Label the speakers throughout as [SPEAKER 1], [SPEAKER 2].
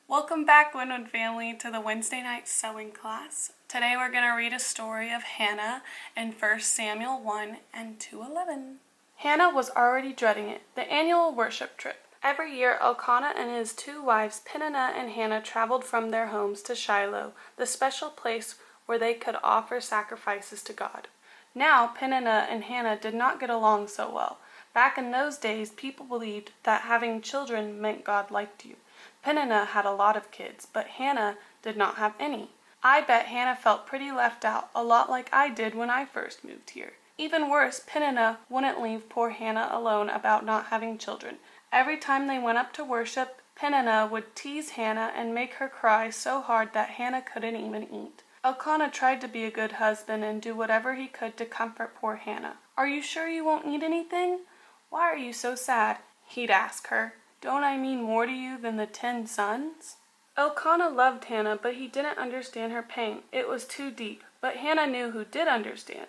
[SPEAKER 1] Welcome back, Windwood family, to the Wednesday night sewing class. Today we're going to read a story of Hannah in 1 Samuel 1 and 2:11. Hannah was already dreading it, the annual worship trip. Every year, Elkanah and his two wives, Peninnah and Hannah, traveled from their homes to Shiloh, the special place where they could offer sacrifices to God. Now, Peninnah and Hannah did not get along so well. Back in those days, people believed that having children meant God liked you. Peninnah had a lot of kids, but Hannah did not have any. I bet Hannah felt pretty left out, a lot like I did when I first moved here. Even worse, Peninnah wouldn't leave poor Hannah alone about not having children. Every time they went up to worship, Peninnah would tease Hannah and make her cry so hard that Hannah couldn't even eat. Elkanah tried to be a good husband and do whatever he could to comfort poor Hannah. "Are you sure you won't need anything? Why are you so sad?" he'd ask her. "Don't I mean more to you than the 10 sons?" Elkanah loved Hannah, but he didn't understand her pain. It was too deep. But Hannah knew who did understand.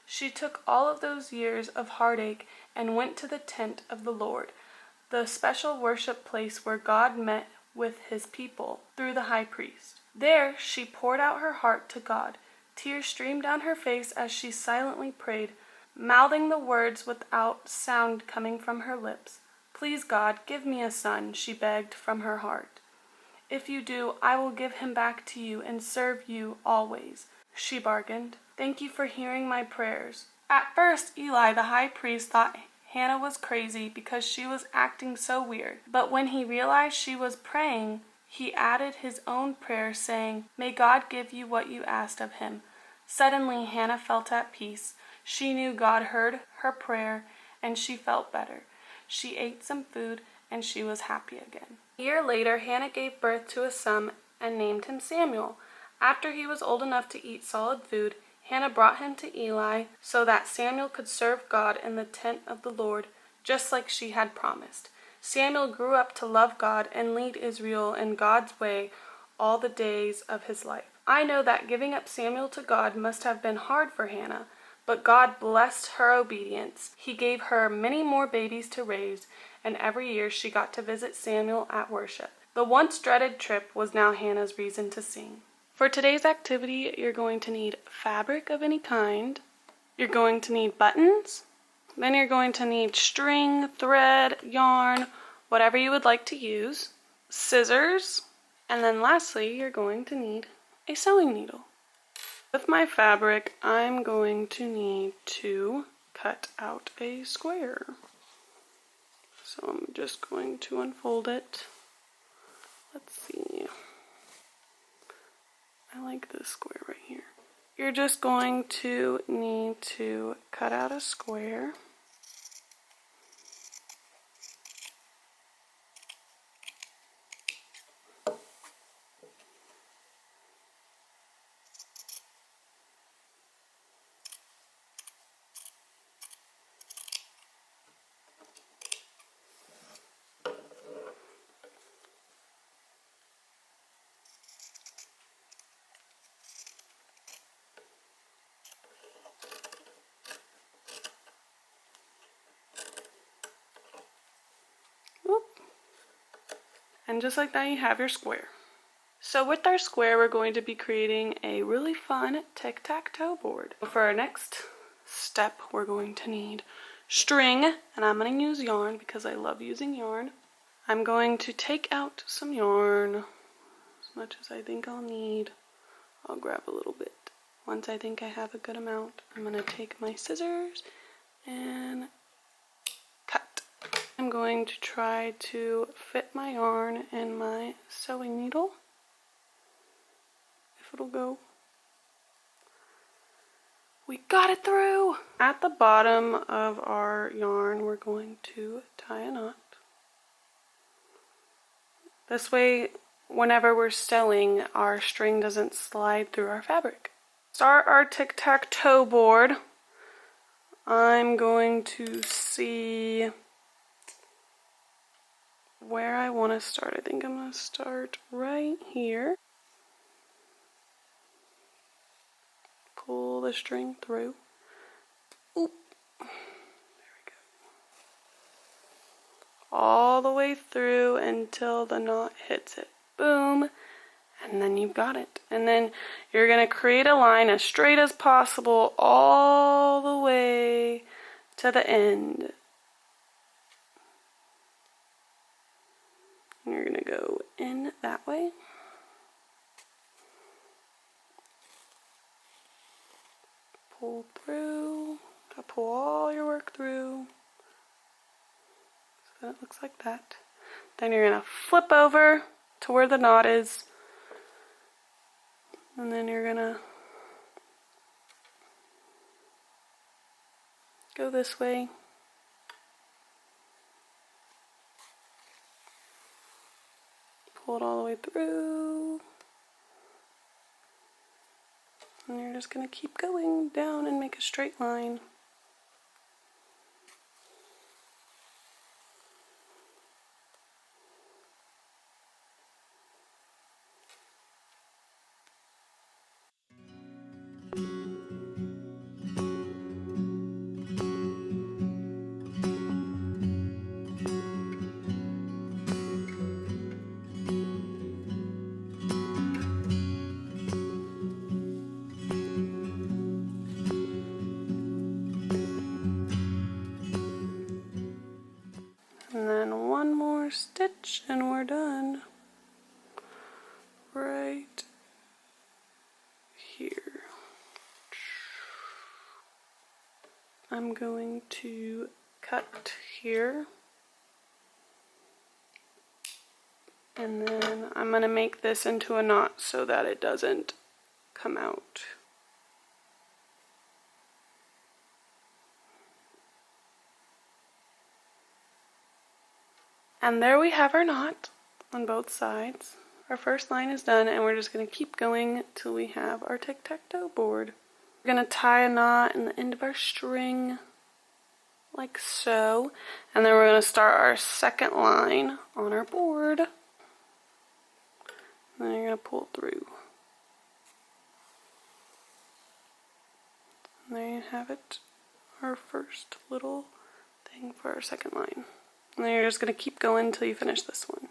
[SPEAKER 1] She took all of those years of heartache and went to the tent of the Lord, the special worship place where God met with his people through the high priest. There she poured out her heart to God. Tears streamed down her face as she silently prayed, mouthing the words without sound coming from her lips. "Please, God, give me a son," she begged from her heart. "If you do, I will give him back to you and serve you always," she bargained. "Thank you for hearing my prayers." At first, Eli, the high priest, thought Hannah was crazy because she was acting so weird. But when he realized she was praying, he added his own prayer, saying, "May God give you what you asked of him." Suddenly, Hannah felt at peace. She knew God heard her prayer, and she felt better. She ate some food, and she was happy again. A year later, Hannah gave birth to a son and named him Samuel. After he was old enough to eat solid food, Hannah brought him to Eli so that Samuel could serve God in the tent of the Lord, just like she had promised. Samuel grew up to love God and lead Israel in God's way all the days of his life. I know that giving up Samuel to God must have been hard for Hannah, but God blessed her obedience. He gave her many more babies to raise, and every year she got to visit Samuel at worship. The once dreaded trip was now Hannah's reason to sing. For today's activity, you're going to need fabric of any kind. You're going to need buttons. Then you're going to need string, thread, yarn, whatever you would like to use, scissors, and then lastly, you're going to need a sewing needle. With my fabric, I'm going to need to cut out a square. So I'm just going to unfold it. Let's see. I like this square right here. You're just going to need to cut out a square. And just like that, you have your square. So with our square, we're going to be creating a really fun Tic Tac Toe board. For our next step, we're going to need string, and I'm going to use yarn because I love using yarn. I'm going to take out some yarn, as much as I think I'll need. I'll grab a little bit. Once I think I have a good amount, I'm going to take my scissors and cut. I'm going to try to fit my yarn in my sewing needle, if it'll go. We got it through! At the bottom of our yarn, we're going to tie a knot. This way, whenever we're sewing, our string doesn't slide through our fabric. Start our Tic Tac Toe board. I'm going to see where I want to start. I think I'm going to start right here. Pull the string through. Oop. There we go. All the way through until the knot hits it. Boom. And then you've got it. And then you're going to create a line as straight as possible all the way to the end. And you're going to go in that way. Pull through. Pull all your work through. So it looks like that. Then you're going to flip over to where the knot is. And then you're gonna go this way. Pull it all the way through. And you're just gonna keep going down and make a straight line. And then one more stitch and we're done. Right here. I'm going to cut here. And then I'm going to make this into a knot so that it doesn't come out. And there we have our knot on both sides. Our first line is done and we're just going to keep going till we have our tic-tac-toe board. We're going to tie a knot in the end of our string like so. And then we're going to start our second line on our board. And then you're going to pull through. And there you have it. Our first little thing for our second line. And then you're just going to keep going until you finish this one.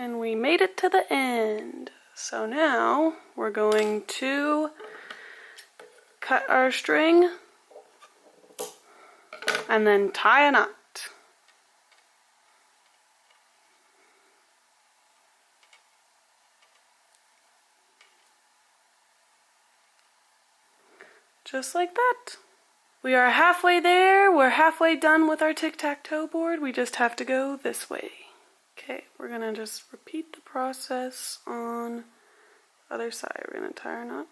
[SPEAKER 1] And we made it to the end. So now we're going to cut our string and then tie a knot. Just like that. We are halfway there. We're halfway done with our tic-tac-toe board. We just have to go this way. Okay, we're gonna just repeat the process on the other side. We're gonna tie our knot.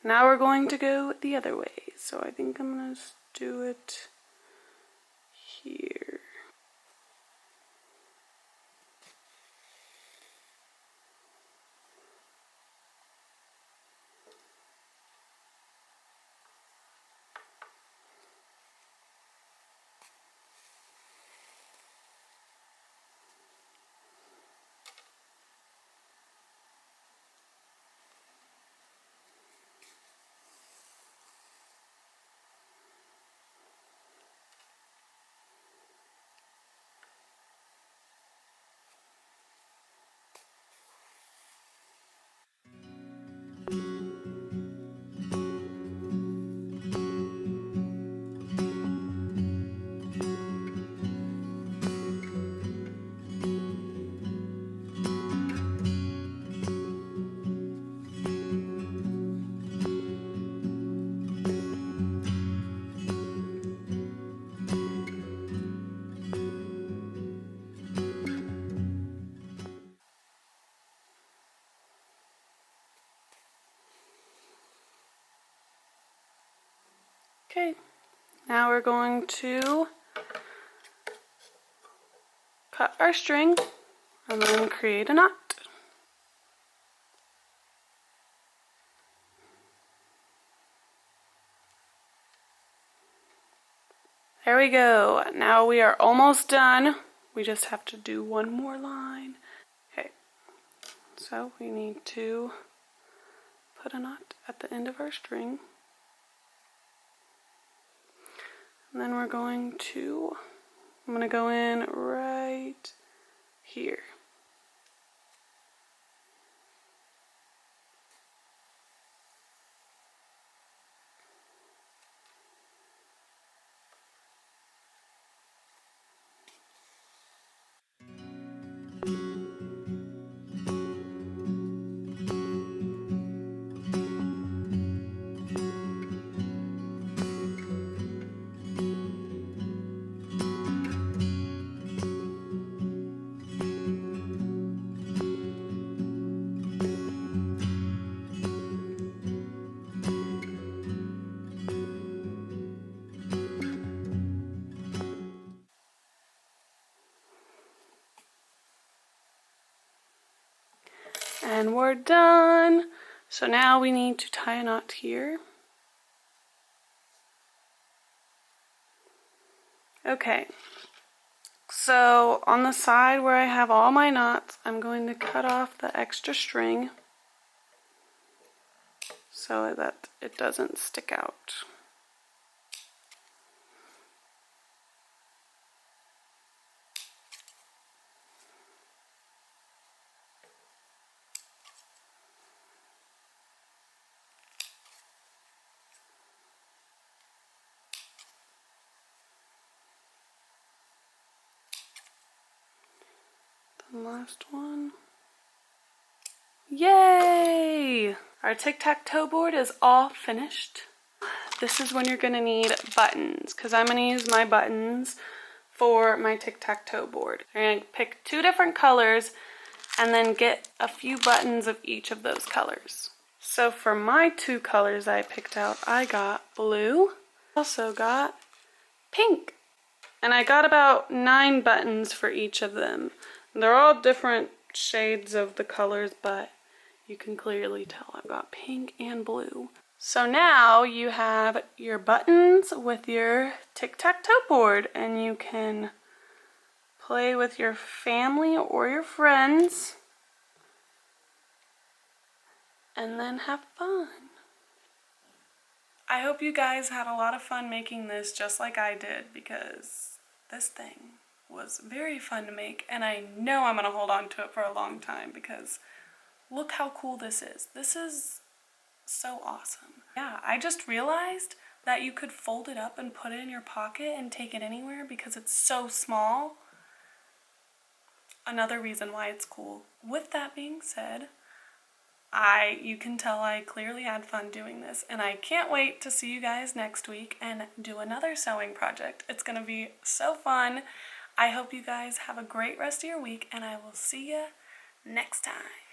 [SPEAKER 1] Now we're going to go the other way. So I think I'm gonna just do it here. Okay, now we're going to cut our string and then create a knot. There we go. Now we are almost done. We just have to do one more line. Okay, so we need to put a knot at the end of our string. And then I'm going to go in right here. And we're done. So now we need to tie a knot here. Okay, so on the side where I have all my knots, I'm going to cut off the extra string so that it doesn't stick out. The last one. Yay! Our tic-tac-toe board is all finished. This is when you're gonna need buttons, because I'm gonna use my buttons for my tic-tac-toe board. You're gonna pick 2 different colors and then get a few buttons of each of those colors. So for my 2 colors I picked out, I got blue, also got pink. And I got about 9 buttons for each of them. They're all different shades of the colors, but you can clearly tell I've got pink and blue. So now you have your buttons with your tic-tac-toe board, and you can play with your family or your friends and then have fun. I hope you guys had a lot of fun making this just like I did, because this thing was very fun to make, and I know I'm gonna hold on to it for a long time because look how cool this is. This is so awesome. Yeah, I just realized that you could fold it up and put it in your pocket and take it anywhere because it's so small. Another reason why it's cool. With that being said, you can tell I clearly had fun doing this, and I can't wait to see you guys next week and do another sewing project. It's gonna be so fun. I hope you guys have a great rest of your week, and I will see you next time.